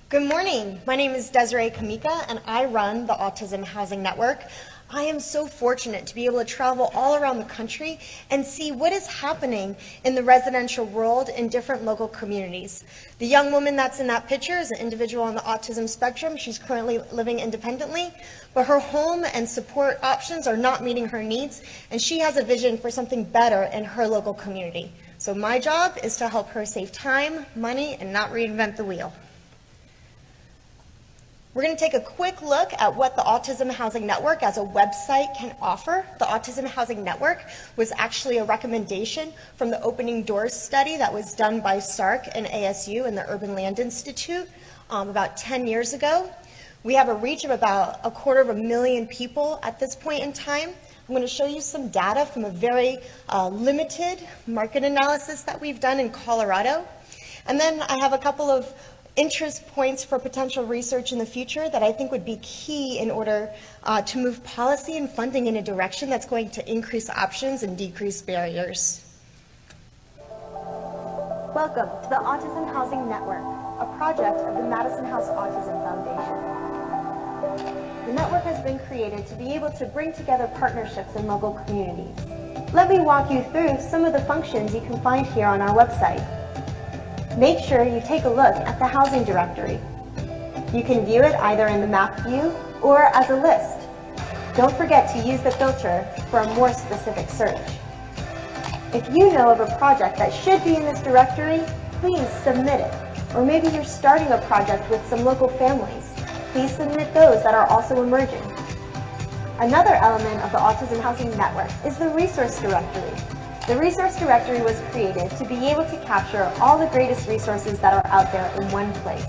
Good morning. My name is Desiree Kameka, and I run the Autism Housing Network. I am so fortunate to be able to travel all around the country and see what is happening in the residential world in different local communities. The young woman that's in that picture is an individual on the autism spectrum. She's currently living independently, but her home and support options are not meeting her needs, and she has a vision for something better in her local community. So my job is to help her save time, money, and not reinvent the wheel. We're going to take a quick look at what the Autism Housing Network as a website can offer. The Autism Housing Network was actually a recommendation from the Opening Doors study that was done by SARC and ASU and the Urban Land Institute about 10 years ago. We have a reach of about 250,000 people at this point in time. I'm going to show you some data from a very limited market analysis that we've done in Colorado. And then I have a couple of interest points for potential research in the future that I think would be key in order to move policy and funding in a direction that's going to increase options and decrease barriers. Welcome to the Autism Housing Network, a project of the Madison House Autism Foundation. The network has been created to be able to bring together partnerships in local communities. Let me walk you through some of the functions you can find here on our website. Make sure you take a look at the housing directory. You can view it either in the map view or as a list. Don't forget to use the filter for a more specific search. If you know of a project that should be in this directory, please submit it. Or maybe you're starting a project with some local families. Please submit those that are also emerging. Another element of the Autism Housing Network is the resource directory. The resource directory was created to be able to capture all the greatest resources that are out there in one place.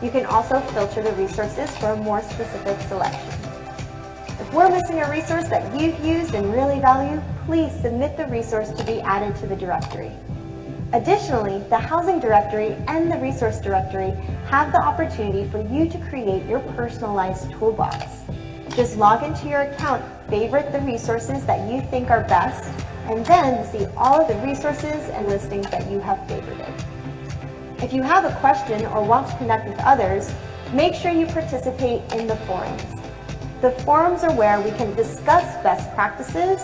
You can also filter the resources for a more specific selection. If we're missing a resource that you've used and really value, please submit the resource to be added to the directory. Additionally, the housing directory and the resource directory have the opportunity for you to create your personalized toolbox. Just log into your account, favorite the resources that you think are best, and then see all of the resources and listings that you have favorited. If you have a question or want to connect with others, make sure you participate in the forums. The forums are where we can discuss best practices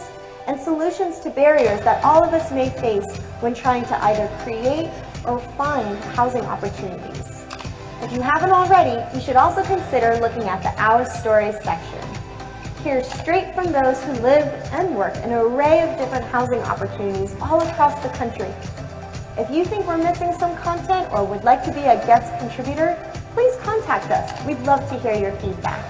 and solutions to barriers that all of us may face when trying to either create or find housing opportunities. If you haven't already, you should also consider looking at the Our Stories section. Hear straight from those who live and work in an array of different housing opportunities all across the country. If you think we're missing some content or would like to be a guest contributor, please contact us. We'd love to hear your feedback.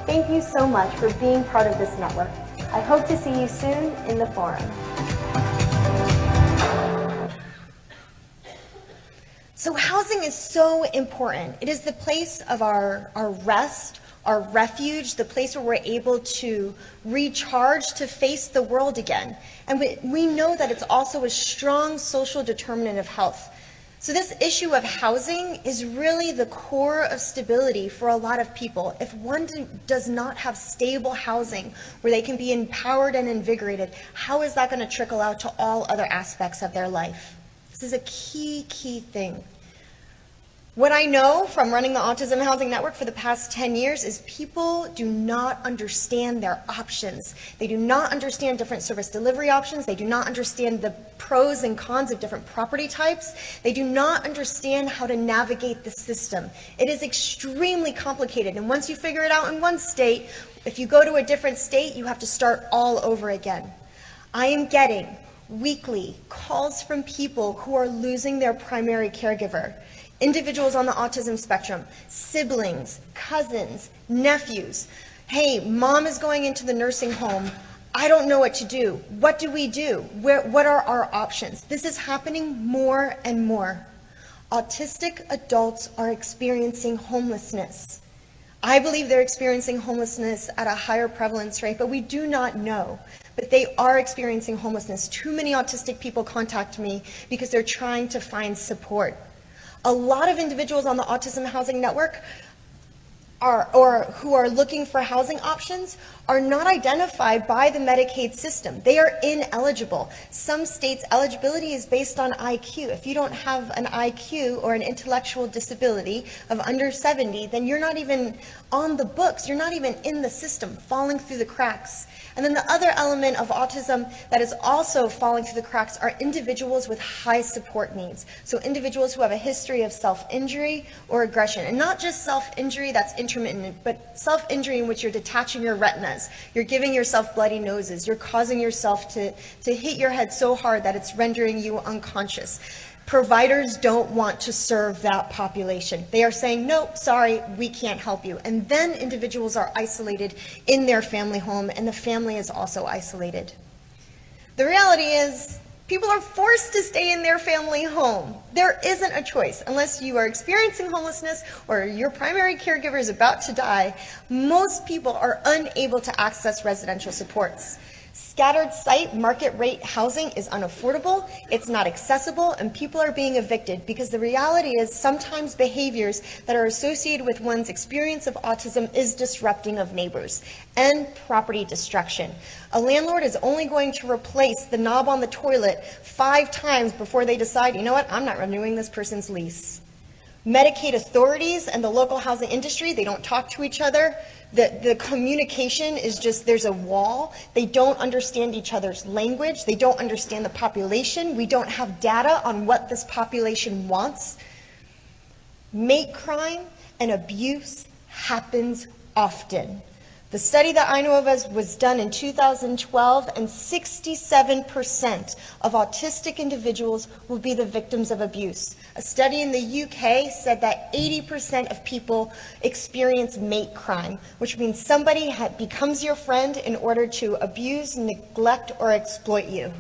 Thank you so much for being part of this network. I hope to see you soon in the forum. So housing is so important. It is the place of our rest, our refuge, the place where we're able to recharge to face the world again. And we know that it's also a strong social determinant of health. So this issue of housing is really the core of stability for a lot of people. If one does not have stable housing where they can be empowered and invigorated, how is that going to trickle out to all other aspects of their life? This is a key thing. What I know from running the Autism Housing Network for the past 10 years is people do not understand their options. They do not understand different service delivery options. They do not understand the pros and cons of different property types. They do not understand how to navigate the system. It is extremely complicated, and once you figure it out in one state, if you go to a different state, you have to start all over again. I am getting weekly calls from people who are losing their primary caregiver. Individuals on the autism spectrum, siblings, cousins, nephews. Hey, mom is going into the nursing home. I don't know what to do. What do we do? What are our options? This is happening more and more. Autistic adults are experiencing homelessness. I believe they're experiencing homelessness at a higher prevalence rate, but we do not know. But they are experiencing homelessness. Too many autistic people contact me because they're trying to find support. A lot of individuals on the Autism Housing Network who are looking for housing options are not identified by the Medicaid system. They are ineligible. Some states' eligibility is based on IQ. If you don't have an IQ or an intellectual disability of under 70, then you're not even on the books. You're not even in the system, falling through the cracks. And then the other element of autism that is also falling through the cracks are individuals with high support needs. So individuals who have a history of self-injury or aggression. And not just self-injury that's intermittent, but self-injury in which you're detaching your retinas. You're giving yourself bloody noses. You're causing yourself to hit your head so hard that it's rendering you unconscious. Providers don't want to serve that population. They are saying, no, sorry, we can't help you. And then individuals are isolated in their family home, and the family is also isolated. The reality is, people are forced to stay in their family home. There isn't a choice. Unless you are experiencing homelessness or your primary caregiver is about to die, most people are unable to access residential supports. Scattered site, market rate housing is unaffordable, it's not accessible, and people are being evicted because the reality is sometimes behaviors that are associated with one's experience of autism is disrupting of neighbors and property destruction. A landlord is only going to replace the knob on the toilet 5 times before they decide, you know what, I'm not renewing this person's lease. Medicaid authorities and the local housing industry, they don't talk to each other. The communication is just, there's a wall. They don't understand each other's language. They don't understand the population. We don't have data on what this population wants. Mate crime and abuse happens often. The study that I know of was done in 2012, and 67% of autistic individuals will be the victims of abuse. A study in the UK said that 80% of people experience mate crime, which means somebody becomes your friend in order to abuse, neglect, or exploit you.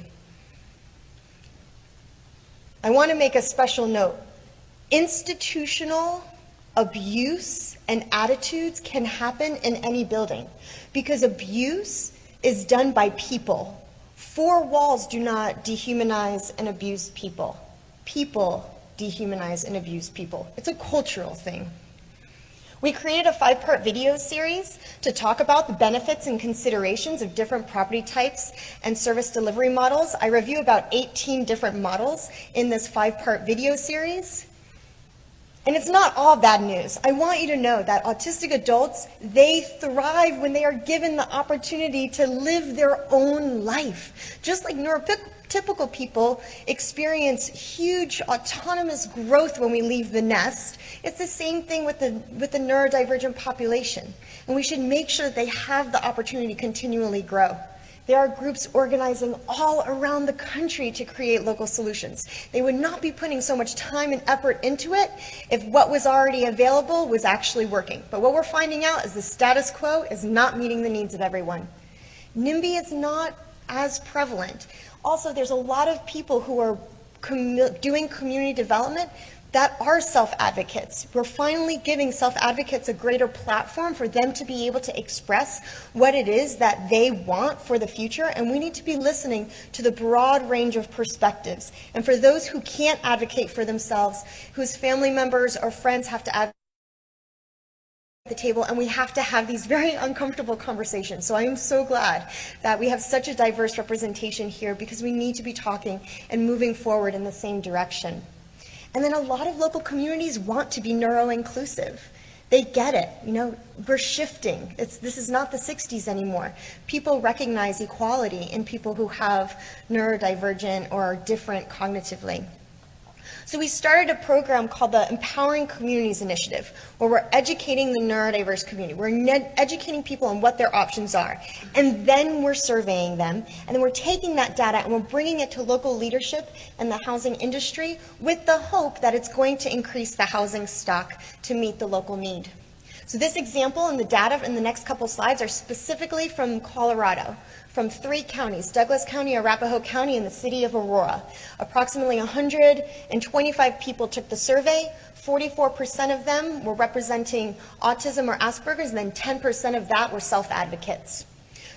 I want to make a special note. Institutional abuse and attitudes can happen in any building because abuse is done by people. 4 walls do not dehumanize and abuse people. People dehumanize and abuse people. It's a cultural thing. We created a 5-part video series to talk about the benefits and considerations of different property types and service delivery models. I review about 18 different models in this 5-part video series. And it's not all bad news. I want you to know that autistic adults, they thrive when they are given the opportunity to live their own life. Just like neurotypical people experience huge autonomous growth when we leave the nest, it's the same thing with the neurodivergent population. And we should make sure that they have the opportunity to continually grow. There are groups organizing all around the country to create local solutions. They would not be putting so much time and effort into it if what was already available was actually working. But what we're finding out is the status quo is not meeting the needs of everyone. NIMBY is not as prevalent. Also, there's a lot of people who are doing community development that are self-advocates. We're finally giving self-advocates a greater platform for them to be able to express what it is that they want for the future, and we need to be listening to the broad range of perspectives. And for those who can't advocate for themselves, whose family members or friends have to advocate at the table, and we have to have these very uncomfortable conversations. So I am so glad that we have such a diverse representation here because we need to be talking and moving forward in the same direction. And then a lot of local communities want to be neuro-inclusive. They get it, you know, we're shifting. This is not the 60s anymore. People recognize equality in people who have neurodivergent or are different cognitively. So we started a program called the Empowering Communities Initiative, where we're educating the neurodiverse community. We're educating people on what their options are. And then we're surveying them. And then we're taking that data and we're bringing it to local leadership and the housing industry with the hope that it's going to increase the housing stock to meet the local need. So this example and the data in the next couple slides are specifically from Colorado, from 3 counties, Douglas County, Arapahoe County, and the city of Aurora. Approximately 125 people took the survey. 44% of them were representing autism or Asperger's, and then 10% of that were self-advocates.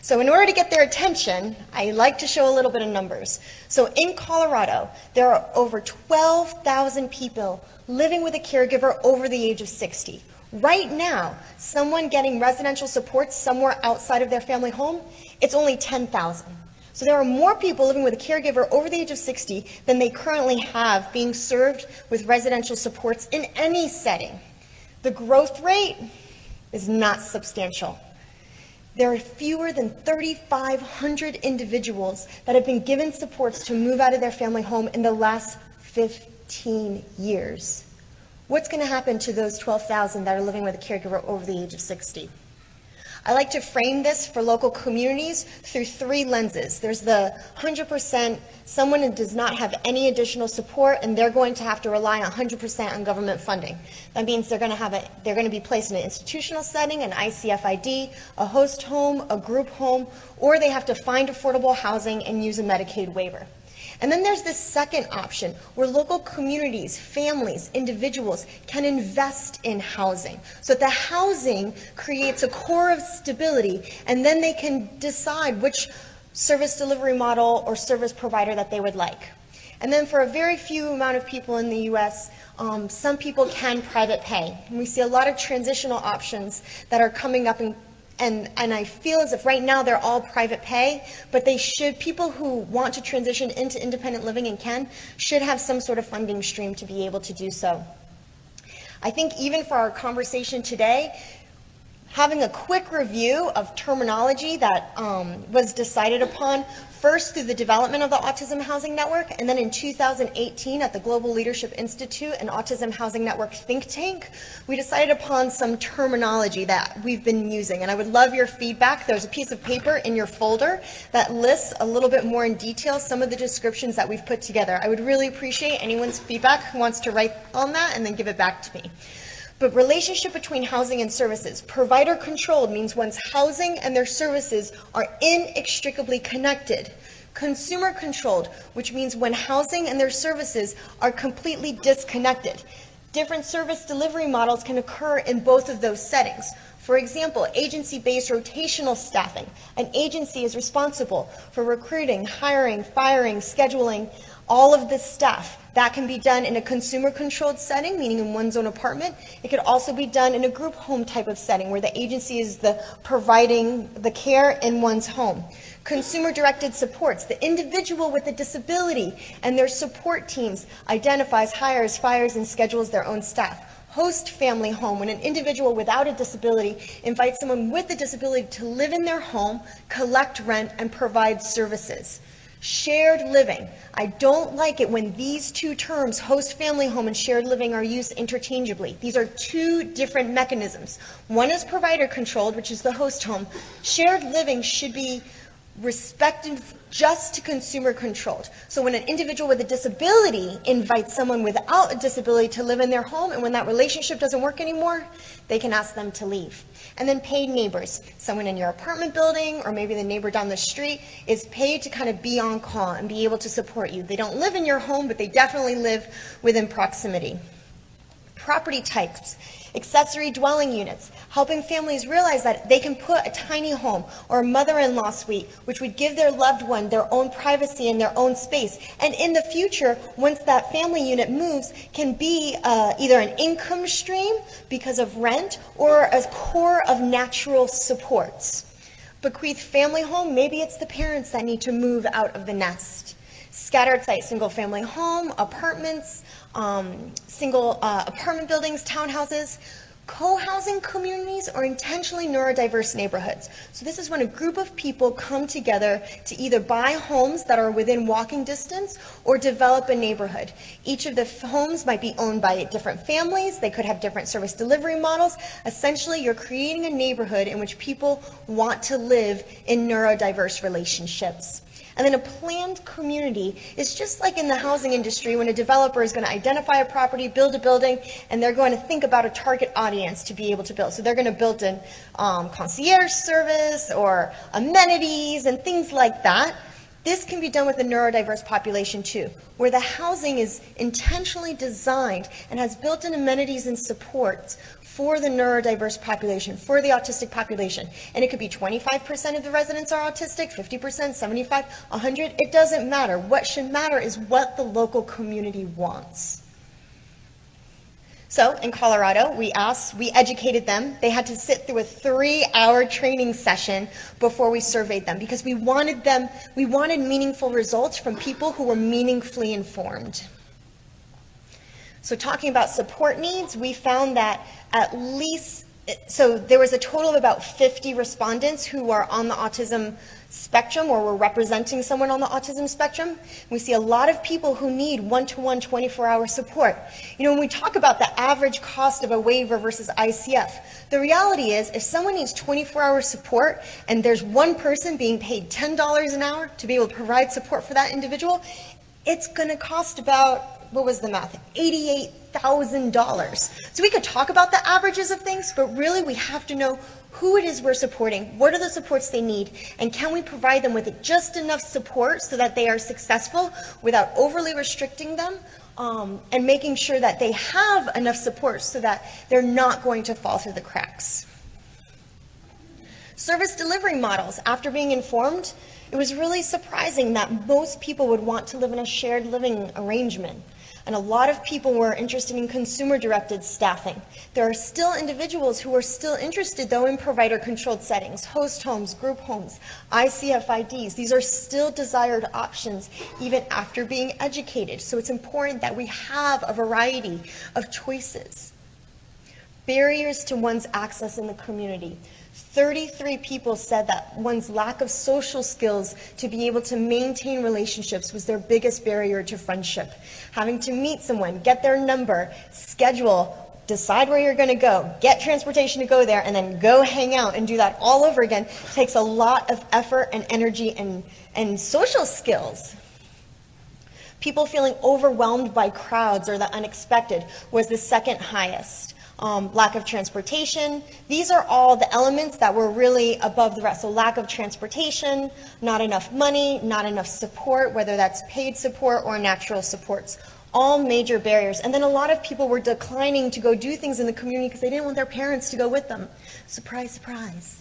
So in order to get their attention, I like to show a little bit of numbers. So in Colorado, there are over 12,000 people living with a caregiver over the age of 60. Right now, someone getting residential support somewhere outside of their family home, it's only 10,000. So there are more people living with a caregiver over the age of 60 than they currently have being served with residential supports in any setting. The growth rate is not substantial. There are fewer than 3,500 individuals that have been given supports to move out of their family home in the last 15 years. What's going to happen to those 12,000 that are living with a caregiver over the age of 60? I like to frame this for local communities through three lenses. There's the 100%, someone who does not have any additional support and they're going to have to rely 100% on government funding. That means they're going to be placed in an institutional setting, an ICFID, a host home, a group home, or they have to find affordable housing and use a Medicaid waiver. And then there's this second option where local communities, families, individuals can invest in housing so that the housing creates a core of stability, and then they can decide which service delivery model or service provider that they would like. And then for a very few amount of people in the US, some people can private pay. And we see a lot of transitional options that are coming up and I feel as if right now they're all private pay, but people who want to transition into independent living and should have some sort of funding stream to be able to do so. I think even for our conversation today, having a quick review of terminology that was decided upon first through the development of the Autism Housing Network, and then in 2018 at the Global Leadership Institute, an Autism Housing Network think tank, we decided upon some terminology that we've been using, and I would love your feedback. There's a piece of paper in your folder that lists a little bit more in detail some of the descriptions that we've put together. I would really appreciate anyone's feedback who wants to write on that and then give it back to me. But relationship between housing and services. Provider controlled means one's housing and their services are inextricably connected. Consumer controlled, which means when housing and their services are completely disconnected. Different service delivery models can occur in both of those settings. For example, agency-based rotational staffing. An agency is responsible for recruiting, hiring, firing, scheduling, all of this stuff. That can be done in a consumer-controlled setting, meaning in one's own apartment. It could also be done in a group home type of setting where the agency is providing the care in one's home. Consumer-directed supports. The individual with a disability and their support teams identifies, hires, fires, and schedules their own staff. Host family home, when an individual without a disability invites someone with a disability to live in their home, collect rent, and provide services. Shared living. I don't like it when these two terms, host family home and shared living, are used interchangeably. These are two different mechanisms. One is provider controlled, which is the host home. Shared living should be respected just to consumer controlled. So when an individual with a disability invites someone without a disability to live in their home, and when that relationship doesn't work anymore, they can ask them to leave. And then paid neighbors. Someone in your apartment building, or maybe the neighbor down the street, is paid to kind of be on call and be able to support you. They don't live in your home, but they definitely live within proximity. Property types. Accessory dwelling units, helping families realize that they can put a tiny home or a mother-in-law suite, which would give their loved one their own privacy and their own space. And in the future, once that family unit moves, can be either an income stream because of rent or a core of natural supports. Bequeath family home, maybe it's the parents that need to move out of the nest. Scattered site, single family home, apartments, single apartment buildings, townhouses. Co-housing communities or intentionally neurodiverse neighborhoods. So this is when a group of people come together to either buy homes that are within walking distance or develop a neighborhood. Each of the homes might be owned by different families. They could have different service delivery models. Essentially, you're creating a neighborhood in which people want to live in neurodiverse relationships. And then a planned community is just like in the housing industry when a developer is going to identify a property, build a building, and they're going to think about a target audience to be able to build. So they're going to build in concierge service or amenities and things like that. This can be done with the neurodiverse population too, where the housing is intentionally designed and has built-in amenities and supports for the neurodiverse population, for the autistic population. And it could be 25% of the residents are autistic, 50%, 75, 100, it doesn't matter. What should matter is what the local community wants. So in Colorado, we educated them. They had to sit through a 3-hour training session before we surveyed them because we wanted meaningful results from people who were meaningfully informed. So talking about support needs, we found that so there was a total of about 50 respondents who are on the autism spectrum or were representing someone on the autism spectrum. We see a lot of people who need one-to-one 24-hour support. You know, when we talk about the average cost of a waiver versus ICF, the reality is if someone needs 24-hour support and there's one person being paid $10 an hour to be able to provide support for that individual, it's going to cost about, what was the math? $88,000. So we could talk about the averages of things, but really we have to know who it is we're supporting, what are the supports they need, and can we provide them with just enough support so that they are successful without overly restricting them, and making sure that they have enough support so that they're not going to fall through the cracks. Service delivery models. After being informed, it was really surprising that most people would want to live in a shared living arrangement. And a lot of people were interested in consumer-directed staffing. There are still individuals who are still interested, though, in provider-controlled settings, host homes, group homes, ICFIDs. These are still desired options, even after being educated. So it's important that we have a variety of choices. Barriers to one's access in the community. 33 people said that one's lack of social skills to be able to maintain relationships was their biggest barrier to friendship. Having to meet someone, get their number, schedule, decide where you're going to go, get transportation to go there, and then go hang out and do that all over again takes a lot of effort and energy and social skills. People feeling overwhelmed by crowds or the unexpected was the second highest. Lack of transportation. These are all the elements that were really above the rest. So lack of transportation, not enough money, not enough support, whether that's paid support or natural supports. All major barriers. And then a lot of people were declining to go do things in the community because they didn't want their parents to go with them. Surprise, surprise.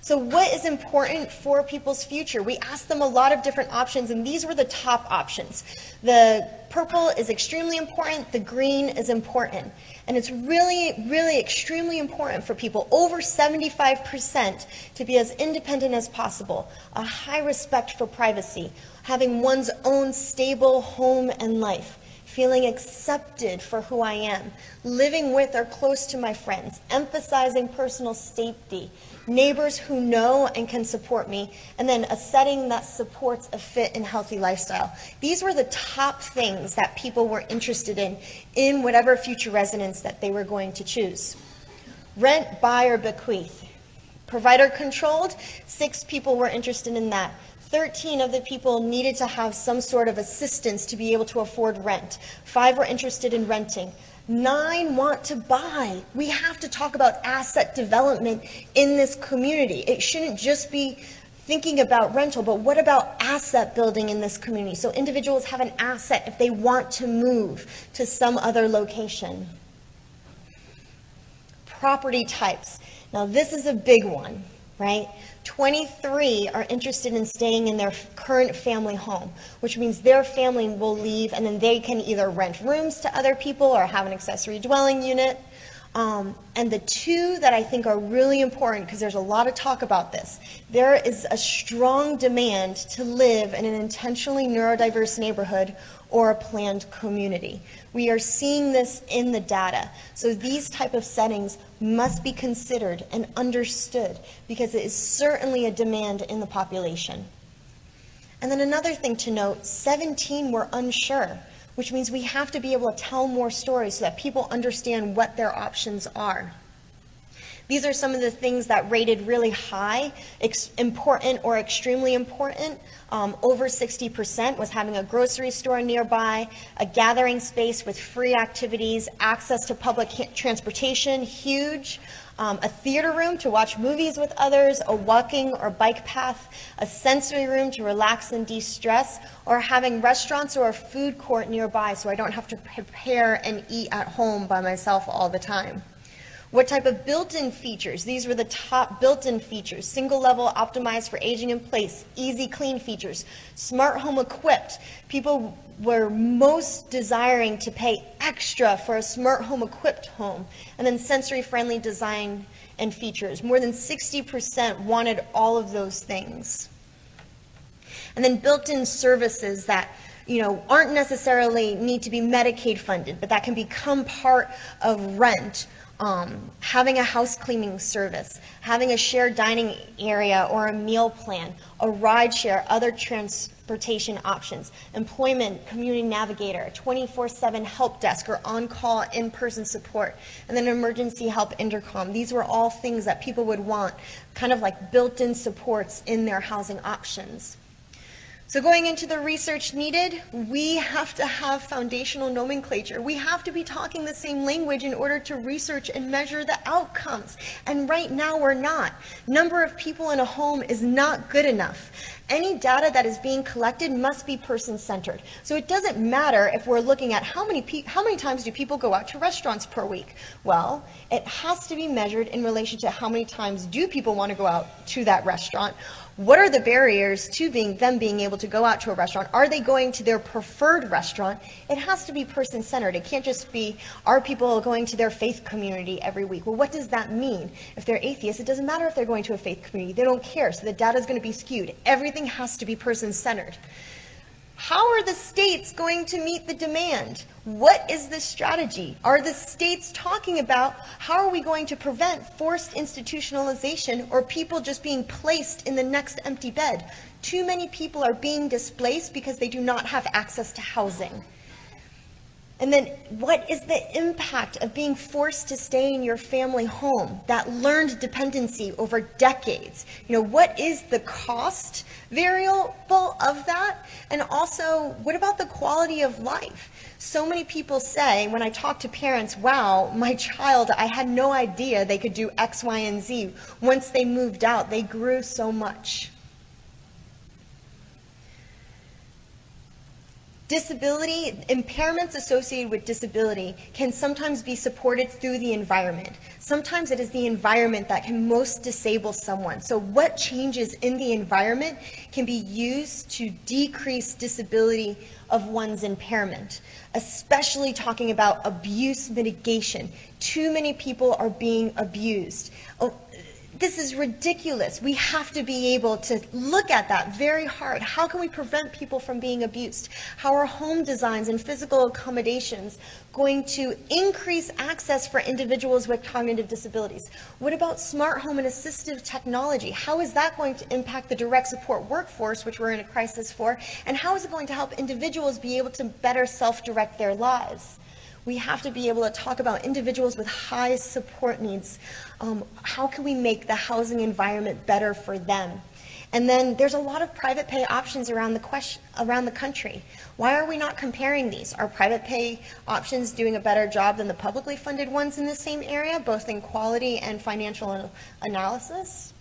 So what is important for people's future? We asked them a lot of different options, and these were the top options. The purple is extremely important, the green is important. And it's really, really extremely important for people, over 75%, to be as independent as possible, a high respect for privacy, having one's own stable home and life, feeling accepted for who I am, living with or close to my friends, emphasizing personal safety, neighbors who know and can support me, and then a setting that supports a fit and healthy lifestyle. These were the top things that people were interested in whatever future residence that they were going to choose. Rent, buy, or bequeath. Provider controlled, 6 people were interested in that. 13 of the people needed to have some sort of assistance to be able to afford rent. 5 were interested in renting. 9 want to buy. We have to talk about asset development in this community. It shouldn't just be thinking about rental, but what about asset building in this community? So individuals have an asset if they want to move to some other location. Property types. Now this is a big one, right? 23 are interested in staying in their current family home, which means their family will leave and then they can either rent rooms to other people or have an accessory dwelling unit. And the 2 that I think are really important, because there's a lot of talk about this, there is a strong demand to live in an intentionally neurodiverse neighborhood or a planned community. We are seeing this in the data. So these type of settings must be considered and understood because it is certainly a demand in the population. And then another thing to note, 17 were unsure, which means we have to be able to tell more stories so that people understand what their options are. These are some of the things that rated really high, important or extremely important. Over 60% was having a grocery store nearby, a gathering space with free activities, access to public transportation, huge, a theater room to watch movies with others, a walking or bike path, a sensory room to relax and de-stress, or having restaurants or a food court nearby so I don't have to prepare and eat at home by myself all the time. What type of built-in features? These were the top built-in features. Single level, optimized for aging in place, easy clean features, smart home equipped. People were most desiring to pay extra for a smart home equipped home. And then sensory friendly design and features. More than 60% wanted all of those things. And then built-in services that aren't necessarily need to be Medicaid funded, but that can become part of rent. Having a house cleaning service, having a shared dining area or a meal plan, a ride share, other transportation options, employment, community navigator, a 24/7 help desk or on-call in-person support, and then emergency help intercom. These were all things that people would want, kind of like built-in supports in their housing options. So going into the research needed, we have to have foundational nomenclature. We have to be talking the same language in order to research and measure the outcomes. And right now we're not. Number of people in a home is not good enough. Any data that is being collected must be person-centered. So it doesn't matter if we're looking at how many times do people go out to restaurants per week. Well, it has to be measured in relation to how many times do people want to go out to that restaurant. What are the barriers to them being able to go out to a restaurant? Are they going to their preferred restaurant? It has to be person-centered. It can't just be, are people going to their faith community every week? Well, what does that mean? If they're atheists, it doesn't matter if they're going to a faith community. They don't care, so the data is going to be skewed. Everything has to be person-centered. How are the states going to meet the demand? What is the strategy? Are the states talking about how are we going to prevent forced institutionalization or people just being placed in the next empty bed? Too many people are being displaced because they do not have access to housing. And then what is the impact of being forced to stay in your family home, that learned dependency over decades? What is the cost variable of that? And also, what about the quality of life? So many people say, when I talk to parents, wow, my child, I had no idea they could do X, Y, and Z. Once they moved out, they grew so much. Disability, impairments associated with disability can sometimes be supported through the environment. Sometimes it is the environment that can most disable someone. So what changes in the environment can be used to decrease disability of one's impairment, especially talking about abuse mitigation. Too many people are being abused. This is ridiculous. We have to be able to look at that very hard. How can we prevent people from being abused? How are home designs and physical accommodations going to increase access for individuals with cognitive disabilities? What about smart home and assistive technology? How is that going to impact the direct support workforce, which we're in a crisis for? And how is it going to help individuals be able to better self-direct their lives? We have to be able to talk about individuals with high support needs. How can we make the housing environment better for them? And then there's a lot of private pay options around the country. Why are we not comparing these? Are private pay options doing a better job than the publicly funded ones in the same area, both in quality and financial analysis?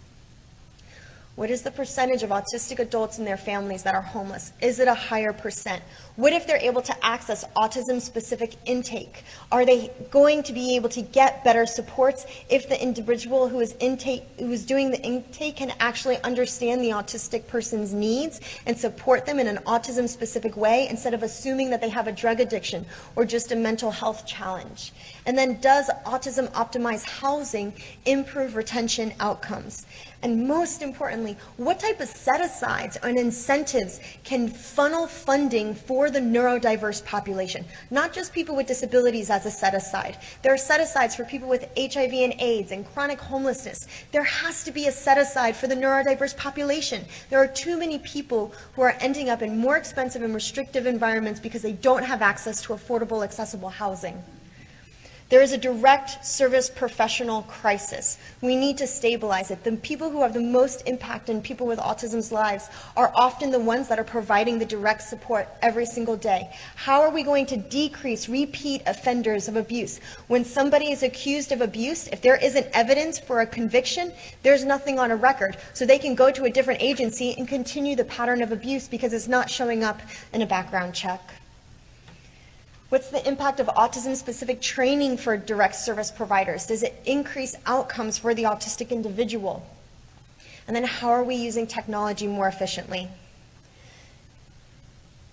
What is the percentage of autistic adults and their families that are homeless? Is it a higher percent? What if they're able to access autism-specific intake? Are they going to be able to get better supports if the individual who is doing the intake can actually understand the autistic person's needs and support them in an autism-specific way instead of assuming that they have a drug addiction or just a mental health challenge? And then does autism-optimized housing improve retention outcomes? And most importantly, what type of set-asides and incentives can funnel funding for the neurodiverse population? Not just people with disabilities as a set-aside. There are set-asides for people with HIV and AIDS and chronic homelessness. There has to be a set-aside for the neurodiverse population. There are too many people who are ending up in more expensive and restrictive environments because they don't have access to affordable, accessible housing. There is a direct service professional crisis. We need to stabilize it. The people who have the most impact in people with autism's lives are often the ones that are providing the direct support every single day. How are we going to decrease repeat offenders of abuse? When somebody is accused of abuse, if there isn't evidence for a conviction, there's nothing on a record. So they can go to a different agency and continue the pattern of abuse because it's not showing up in a background check. What's the impact of autism-specific training for direct service providers? Does it increase outcomes for the autistic individual? And then how are we using technology more efficiently?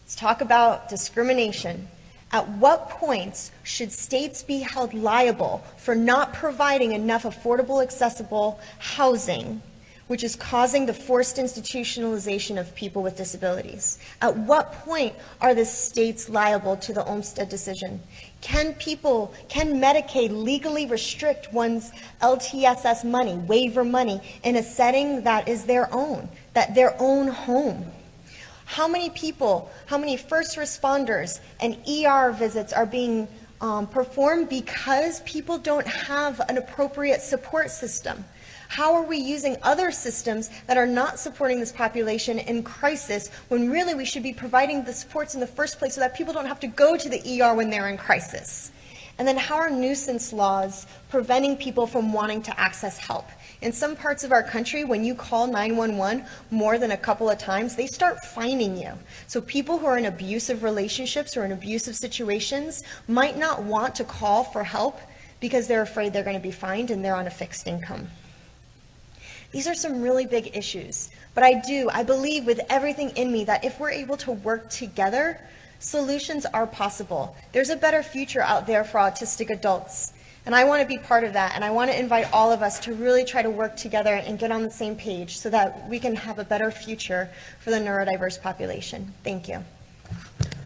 Let's talk about discrimination. At what points should states be held liable for not providing enough affordable, accessible housing, which is causing the forced institutionalization of people with disabilities? At what point are the states liable to the Olmstead decision? Can Medicaid legally restrict one's LTSS money, waiver money, in a setting that is their own home? How many people, how many first responders and ER visits are being performed because people don't have an appropriate support system? How are we using other systems that are not supporting this population in crisis when really we should be providing the supports in the first place so that people don't have to go to the ER when they're in crisis? And then how are nuisance laws preventing people from wanting to access help? In some parts of our country, when you call 911 more than a couple of times, they start fining you. So people who are in abusive relationships or in abusive situations might not want to call for help because they're afraid they're going to be fined and they're on a fixed income. These are some really big issues, but I believe with everything in me that if we're able to work together, solutions are possible. There's a better future out there for autistic adults, and I want to be part of that, and I want to invite all of us to really try to work together and get on the same page so that we can have a better future for the neurodiverse population. Thank you.